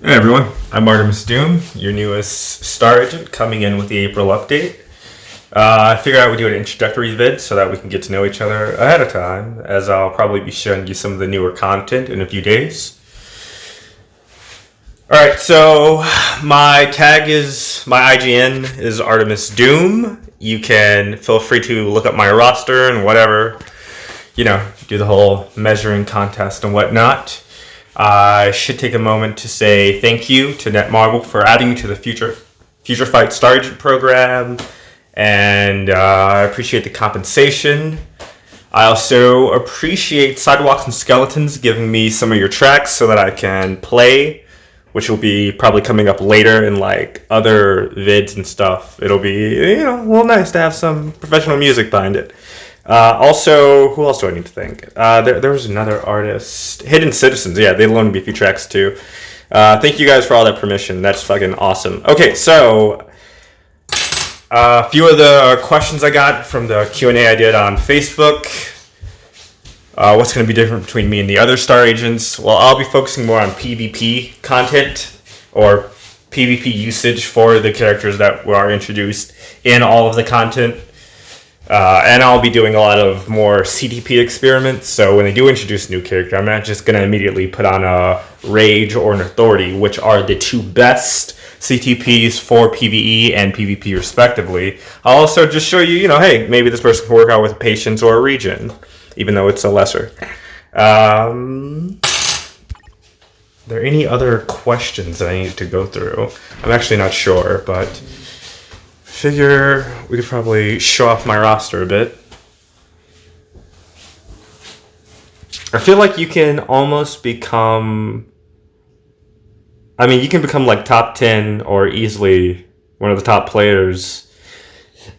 Hey everyone, I'm Artemis Dooms, your newest star agent, coming in with the April update. I figured I would do an introductory vid so that we can get to know each other ahead of time, as I'll probably be showing you some of the newer content in a few days. Alright, so my IGN is Artemis Doom. You can feel free to look up my roster and whatever, do the whole measuring contest and whatnot. I should take a moment to say thank you to Netmarble for adding me to the Future Fight Star Agent program, and I appreciate the compensation. I also appreciate Sidewalks and Skeletons giving me some of your tracks so that I can play, which will be probably coming up later in like other vids and stuff. It'll be a little nice to have some professional music behind it. Also, who else do I need to thank? There was another artist, Hidden Citizens. Yeah, they loaned me a few tracks too. Thank you guys for all that permission. That's fucking awesome. Okay, so a few of the questions I got from the Q&A I did on Facebook. What's going to be different between me and the other star agents? Well, I'll be focusing more on PvP content or PvP usage for the characters that were introduced in all of the content. And I'll be doing a lot of more CTP experiments, so when they do introduce a new character, I'm not just going to immediately put on a Rage or an Authority, which are the two best CTPs for PvE and PvP respectively. I'll also just show you, hey, maybe this person can work out with Patience or a Regen, even though it's a lesser. Are there any other questions that I need to go through? I'm actually not sure, but figure we could probably show off my roster a bit. I feel like you can almost become... you can become like top 10 or easily one of the top players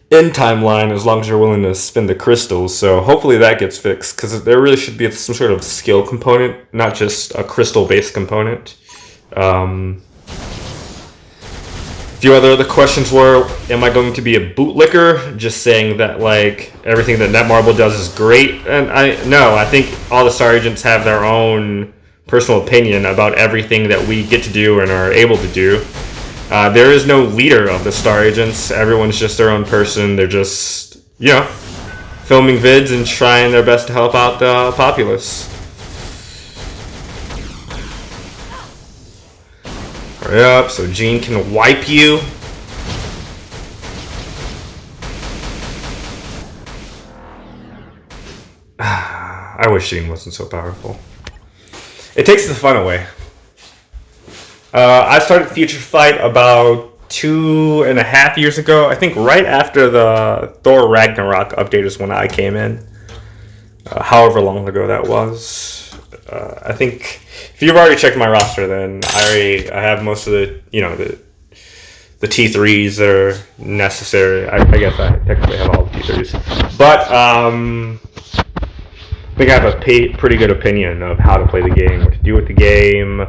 in Timeline as long as you're willing to spend the crystals. So hopefully that gets fixed, because there really should be some sort of skill component, not just a crystal-based component. A few other questions were, am I going to be a bootlicker? Just saying that like everything that Netmarble does is great. And I think all the star agents have their own personal opinion about everything that we get to do and are able to do. There is no leader of the star agents. Everyone's just their own person. They're just, filming vids and trying their best to help out the populace. Hurry up so Jean can wipe you. I wish Jean wasn't so powerful. It takes the fun away. I started Future Fight about 2.5 years ago. I think right after the Thor Ragnarok update is when I came in. However long ago that was. I think if you've already checked my roster, then I have most of the the T3s that are necessary. I guess I technically have all the T3s, but I think I have a pretty good opinion of how to play the game, what to do with the game.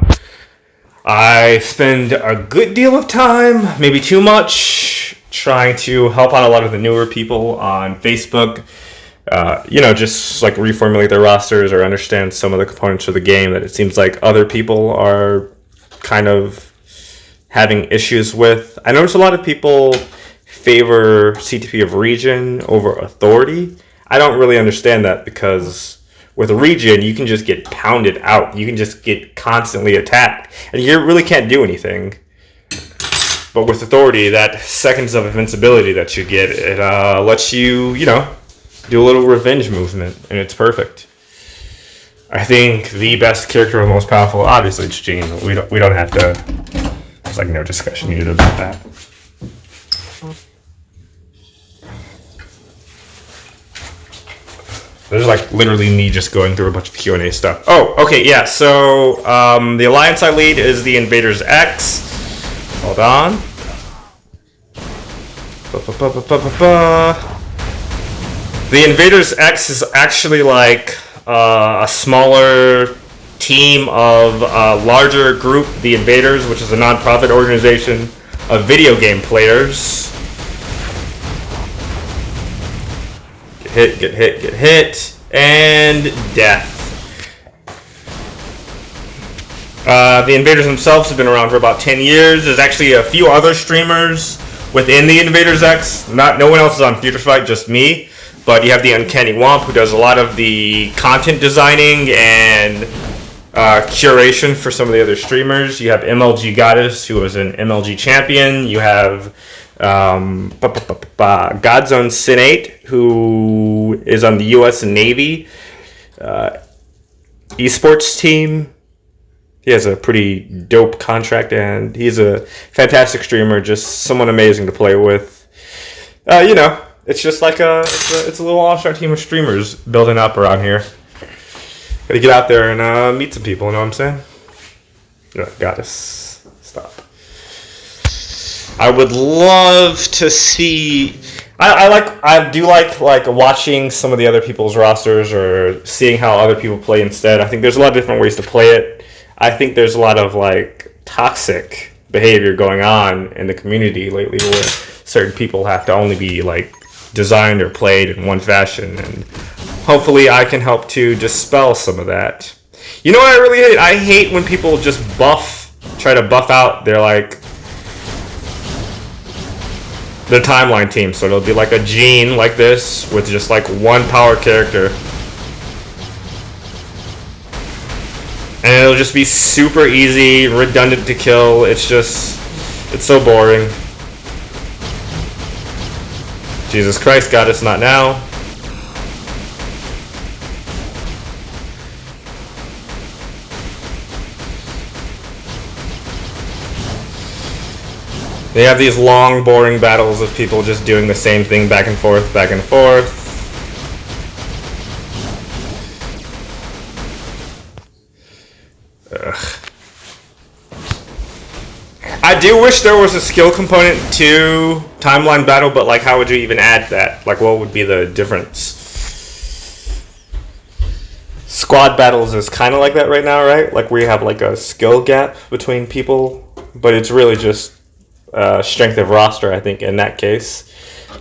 I spend a good deal of time, maybe too much, trying to help out a lot of the newer people on Facebook. Just like reformulate their rosters or understand some of the components of the game that it seems like other people are kind of having issues with. I notice a lot of people favor CTP of Regen over Authority. I don't really understand that, because with Regen, you can just get pounded out. You can just get constantly attacked, and you really can't do anything. But with Authority, that seconds of invincibility that you get, it lets you, do a little revenge movement, and it's perfect. I think the best character or most powerful, obviously, it's Jean. We don't have to. There's like no discussion needed about that. There's like literally me just going through a bunch of Q&A stuff. Oh, okay, yeah. So the alliance I lead is the Invaders X. Hold on. The Invaders X is actually like a smaller team of a larger group, the Invaders, which is a non-profit organization of video game players. Get hit, and death. The Invaders themselves have been around for about 10 years. There's actually a few other streamers within the Invaders X. No one else is on Future Fight, just me. But you have the Uncanny Womp, who does a lot of the content designing and curation for some of the other streamers. You have MLG Goddess, who is an MLG champion. You have Godzone Sin8, who is on the U.S. Navy esports team. He has a pretty dope contract, and he's a fantastic streamer, just someone amazing to play with. It's just like it's a little all-star team of streamers building up around here. Gotta get out there and meet some people, you know what I'm saying? Goddess, stop. I would love to see. I do like watching some of the other people's rosters or seeing how other people play instead. I think there's a lot of different ways to play it. I think there's a lot of toxic behavior going on in the community lately, where certain people have to only be designed or played in one fashion, and hopefully I can help to dispel some of that. You know what I really hate? I hate when people just try to buff out their timeline team. So it'll be like a Gene like this with just one power character. And it'll just be super easy, redundant to kill. It's so boring. Jesus Christ, Goddess, not now. They have these long, boring battles of people just doing the same thing back and forth, back and forth. Ugh. I do wish there was a skill component to timeline battle, but how would you even add that? What would be the difference? Squad battles is kind of like that right now, right? Where you have a skill gap between people, but it's really just strength of roster, I think, in that case.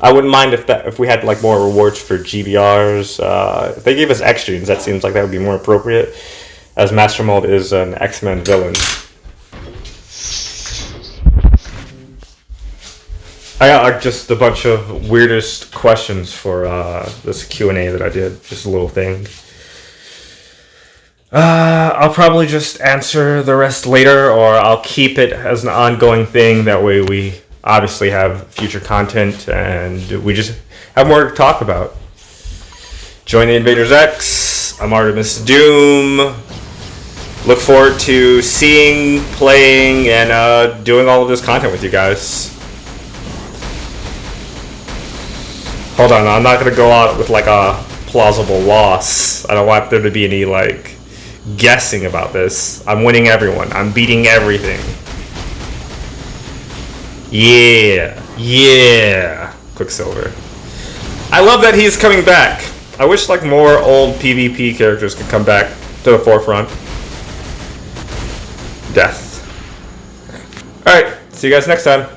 I wouldn't mind if we had more rewards for GBRs. If they gave us extremes, that seems like that would be more appropriate, as Master Mold is an X-Men villain. I got just a bunch of weirdest questions for this Q&A that I did. Just a little thing. I'll probably just answer the rest later, or I'll keep it as an ongoing thing. That way we obviously have future content and we just have more to talk about. Join the Invaders X. I'm Artemis Doom. Look forward to seeing, playing, and doing all of this content with you guys. Hold on, I'm not going to go out with a plausible loss. I don't want there to be any guessing about this. I'm winning everyone. I'm beating everything. Yeah. Quicksilver. I love that he's coming back. I wish more old PvP characters could come back to the forefront. Death. Alright, see you guys next time.